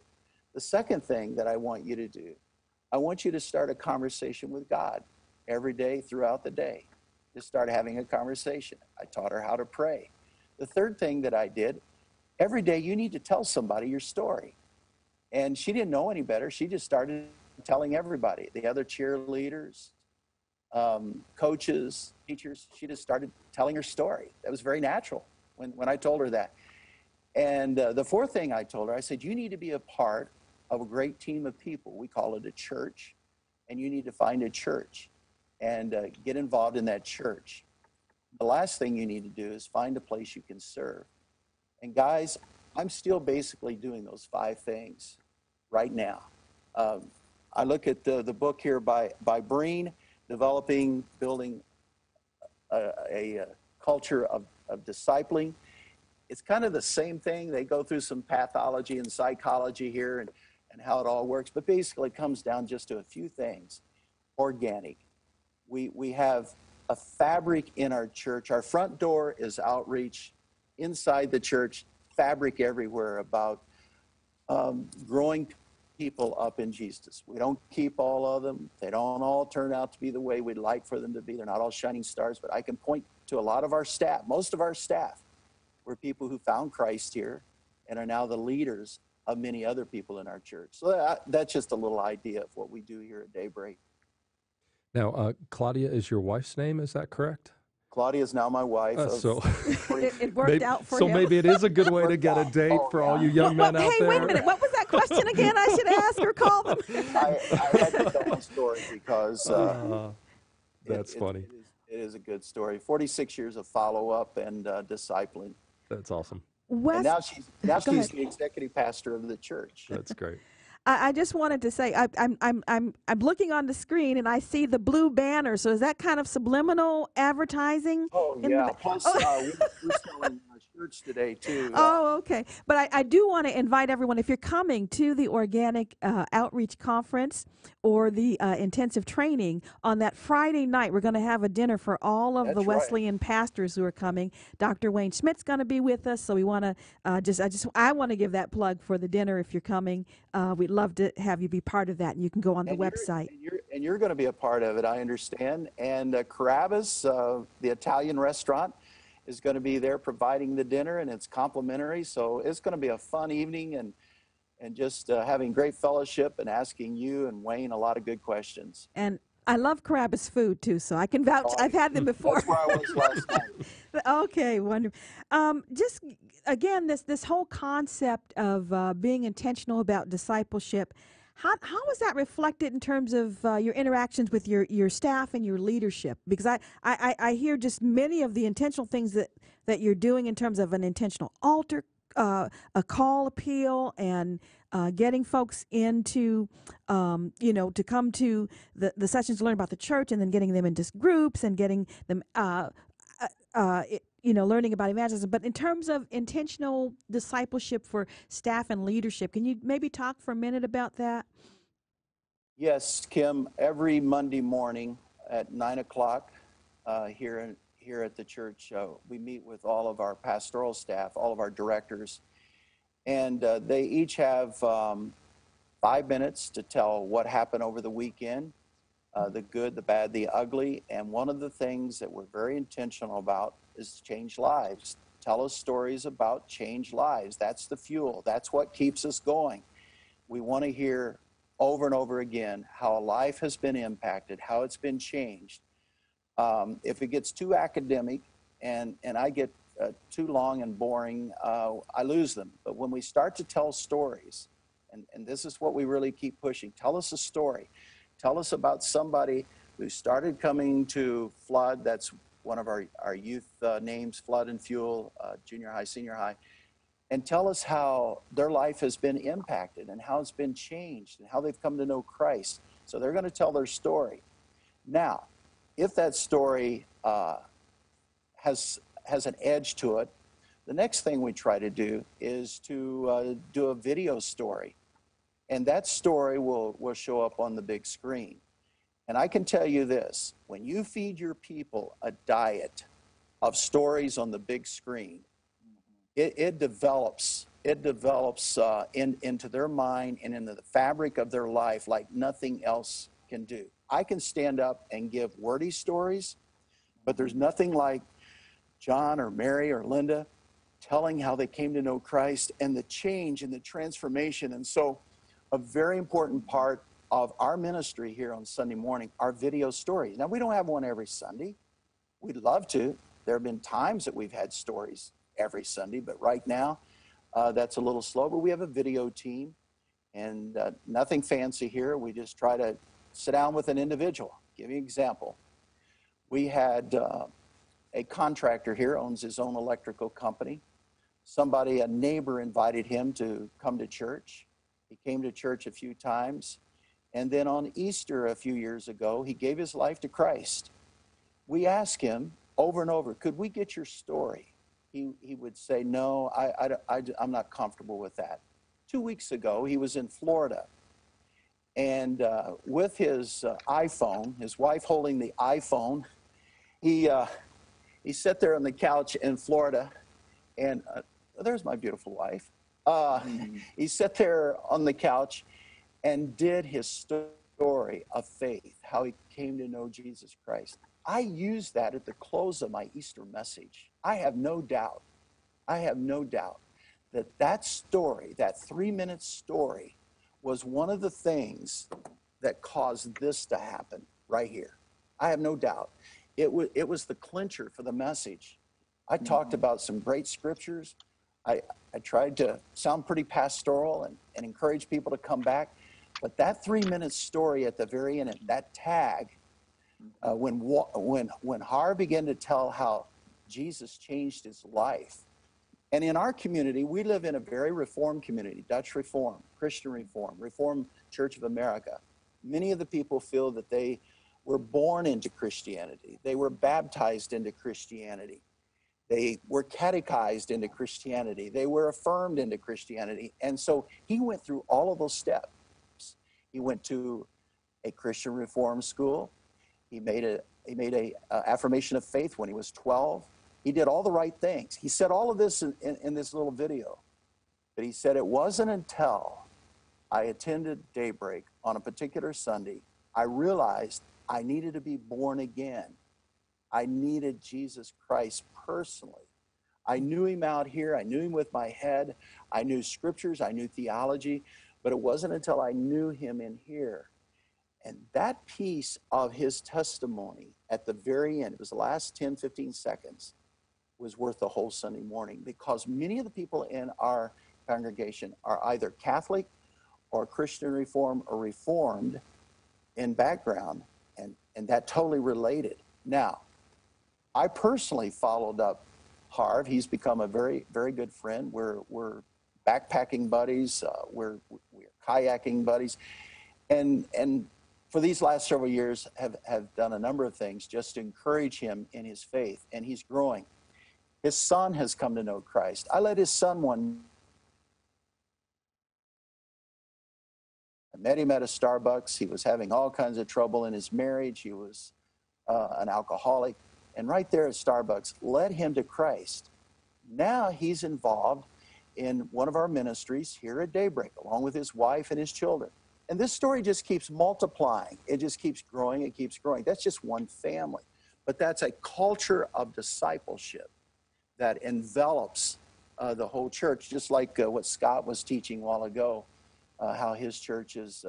The second thing that I want you to do, I want you to start a conversation with God every day throughout the day. Just start having a conversation. I taught her how to pray. The third thing that I did, every day you need to tell somebody your story. And she didn't know any better. She just started telling everybody, the other cheerleaders, coaches, teachers. She just started telling her story. That was very natural when I told her that. And the fourth thing I told her, I said, you need to be a part of a great team of people. We call it a church. And you need to find a church and get involved in that church. The last thing you need to do is find a place you can serve. And guys, I'm still basically doing those 5 things right now. I look at the book here by Breen, Building a Culture of Discipling. It's kind of the same thing. They go through some pathology and psychology here and how it all works, but basically it comes down just to a few things. Organic. We have a fabric in our church. Our front door is outreach. Inside the church, fabric everywhere about growing people up in Jesus. We don't keep all of them. They don't all turn out to be the way we'd like for them to be. They're not all shining stars, but I can point to a lot of our staff. Most of our staff were people who found Christ here and are now the leaders of many other people in our church. So that's just a little idea of what we do here at Daybreak. Now, Claudia is your wife's name, is that correct? Claudia is now my wife. It worked out for him. So maybe it is a good way to get a date for all you young men out there. Hey, wait a minute. What was that question again? I should ask or call them. I had to tell my story because that's funny. It is a good story. 46 years of follow-up and discipling. That's awesome. And now she's the executive pastor of the church. That's great. I just wanted to say I'm looking on the screen and I see the blue banner. So is that kind of subliminal advertising? Oh yeah. Plus we're selling shirts today too. Oh, okay. But I do want to invite everyone, if you're coming to the Organic Outreach Conference or the intensive training on that Friday night, we're going to have a dinner for all of the Wesleyan pastors who are coming. Dr. Wayne Schmidt's going to be with us, so we want to I want to give that plug for the dinner if you're coming. We'd love to have you be part of that, and you can go on the website. And you're going to be a part of it, I understand. And Carrabba's, the Italian restaurant, is going to be there providing the dinner, and it's complimentary. So it's going to be a fun evening, and just having great fellowship and asking you and Wayne a lot of good questions. And I love Carrabba's food too, so I can vouch. I've had them before. That's where I was last night. Okay, wonderful. Just again, this whole concept of being intentional about discipleship. How is that reflected in terms of your interactions with your staff and your leadership? Because I hear just many of the intentional things that you're doing in terms of an intentional altar, a call appeal, and getting folks into, to come to the sessions to learn about the church, and then getting them into groups and getting them, learning about evangelism. But in terms of intentional discipleship for staff and leadership, can you maybe talk for a minute about that? Yes, Kim. Every Monday morning at 9 o'clock here at the church, we meet with all of our pastoral staff, all of our directors, and they each have 5 minutes to tell what happened over the weekend, the good, the bad, the ugly. And one of the things that we're very intentional about is change lives. Tell us stories about changed lives. That's the fuel. That's what keeps us going. We want to hear over and over again how a life has been impacted, how it's been changed. If it gets too academic and I get too long and boring, I lose them. But when we start to tell stories, and this is what we really keep pushing, tell us a story. Tell us about somebody who started coming to Flood. That's one of our youth names, Flood and Fuel, junior high, senior high. And tell us how their life has been impacted and how it's been changed and how they've come to know Christ. So they're going to tell their story. Now, if that story has an edge to it, the next thing we try to do is to do a video story. And that story will show up on the big screen. And I can tell you this, when you feed your people a diet of stories on the big screen, it develops into their mind and into the fabric of their life like nothing else can do. I can stand up and give wordy stories, but there's nothing like John or Mary or Linda telling how they came to know Christ and the change and the transformation. And so a very important part of our ministry here on Sunday morning are video stories. Now, we don't have one every Sunday. We'd love to. There have been times that we've had stories every Sunday, but right now that's a little slow. But we have a video team, and nothing fancy here. We just try to sit down with an individual. Give you an example. We had a contractor here, owns his own electrical company. A neighbor invited him to come to church. He came to church a few times. And then on Easter a few years ago, he gave his life to Christ. We asked him over and over, could we get your story? He would say, no, I'm not comfortable with that. 2 weeks ago, he was in Florida. And with his iPhone, his wife holding the iPhone, he sat there on the couch in Florida, and there's my beautiful wife. He sat there on the couch and did his story of faith, how he came to know Jesus Christ. I used that at the close of my Easter message. I have no doubt that story, that 3-minute story, was one of the things that caused this to happen right here. I have no doubt. It was the clincher for the message. I talked about some great scriptures. I tried to sound pretty pastoral and encourage people to come back. But that 3-minute story at the very end, that tag, when Har began to tell how Jesus changed his life. And in our community, we live in a very Reformed community, Dutch Reform, Christian Reform, Reformed Church of America. Many of the people feel that they were born into Christianity. They were baptized into Christianity. They were catechized into Christianity. They were affirmed into Christianity. And so he went through all of those steps. He went to a Christian Reform school. He made a affirmation of faith when he was 12. He did all the right things. He said all of this in this little video. But he said, it wasn't until I attended Daybreak on a particular Sunday, I realized I needed to be born again. I needed Jesus Christ personally. I knew him out here. I knew him with my head. I knew scriptures. I knew theology. But it wasn't until I knew him in here. And that piece of his testimony at the very end, it was the last 10, 15 seconds, was worth the whole Sunday morning, because many of the people in our congregation are either Catholic or Christian Reformed or Reformed in background, and that totally related. Now, I personally followed up Harv. He's become a very, very good friend. We're backpacking buddies. We're kayaking buddies. And for these last several years have done a number of things just to encourage him in his faith, and he's growing. His son has come to know Christ. I met his son I met him at a Starbucks. He was having all kinds of trouble in his marriage. He was an alcoholic. And right there at Starbucks, led him to Christ. Now he's involved in one of our ministries here at Daybreak, along with his wife and his children. And this story just keeps multiplying. It just keeps growing. It keeps growing. That's just one family. But that's a culture of discipleship that envelops the whole church, just like what Scott was teaching a while ago, how his church is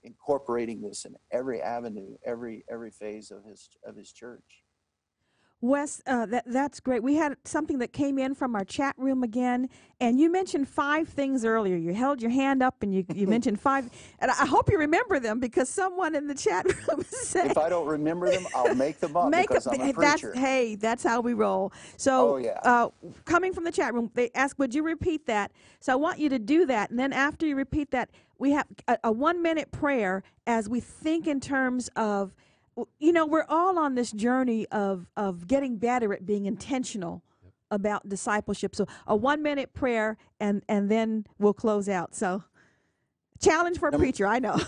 incorporating this in every avenue, every phase of his church. Wes, that's great. We had something that came in from our chat room again, and you mentioned 5 things earlier. You held your hand up, and you mentioned 5, and I hope you remember them, because someone in the chat room said, if I don't remember them, I'll make them up because I'm a preacher. That's how we roll. So coming from the chat room, they asked, would you repeat that? So I want you to do that, and then after you repeat that, we have a 1-minute prayer as we think in terms of, we're all on this journey of getting better at being intentional about discipleship. So a 1-minute prayer, and then we'll close out. So challenge for a preacher, I know.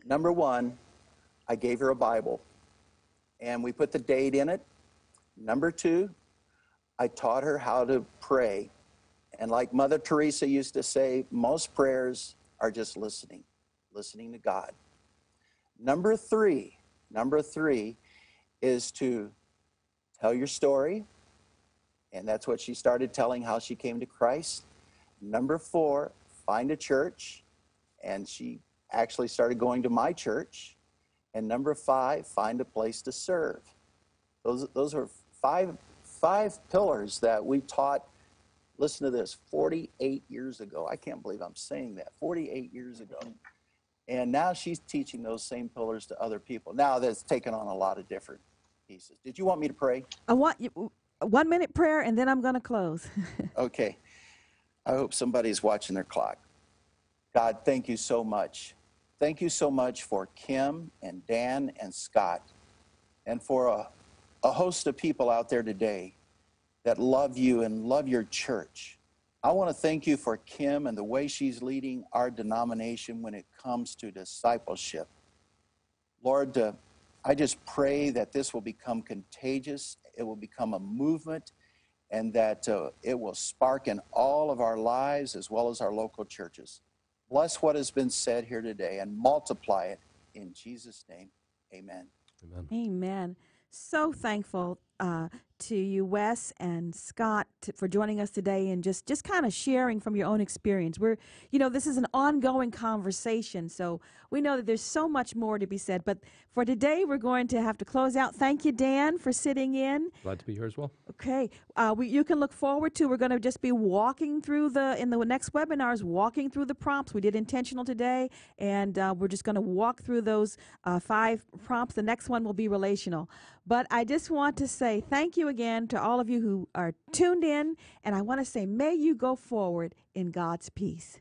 Number 1, I gave her a Bible, and we put the date in it. Number 2, I taught her how to pray. And like Mother Teresa used to say, most prayers are just listening to God. Number 3 is to tell your story, and that's what she started telling, how she came to Christ. Number 4, find a church, and she actually started going to my church. And number 5, find a place to serve. Those are five pillars that we taught. Listen to this, 48 years ago. I can't believe I'm saying that, 48 years ago. And now she's teaching those same pillars to other people. Now that's taken on a lot of different pieces. Did you want me to pray? I want a 1-minute prayer, and then I'm going to close. Okay. I hope somebody's watching their clock. God, thank you so much. Thank you so much for Kim and Dan and Scott, and for a host of people out there today that love you and love your church. I want to thank you for Kim and the way she's leading our denomination when it comes to discipleship. Lord, I just pray that this will become contagious, it will become a movement, and that it will spark in all of our lives as well as our local churches. Bless what has been said here today and multiply it in Jesus' name. Amen. Amen. Amen. So thankful to you, Wes and Scott, for joining us today and just kind of sharing from your own experience. This is an ongoing conversation, so we know that there's so much more to be said. But for today, we're going to have to close out. Thank you, Dan, for sitting in. Glad to be here as well. Okay. You can look forward to, we're going to just be walking through in the next webinars, walking through the prompts. We did intentional today, and we're just going to walk through those 5 prompts. The next one will be relational. But I just want to say thank you again to all of you who are tuned in, and I want to say, may you go forward in God's peace.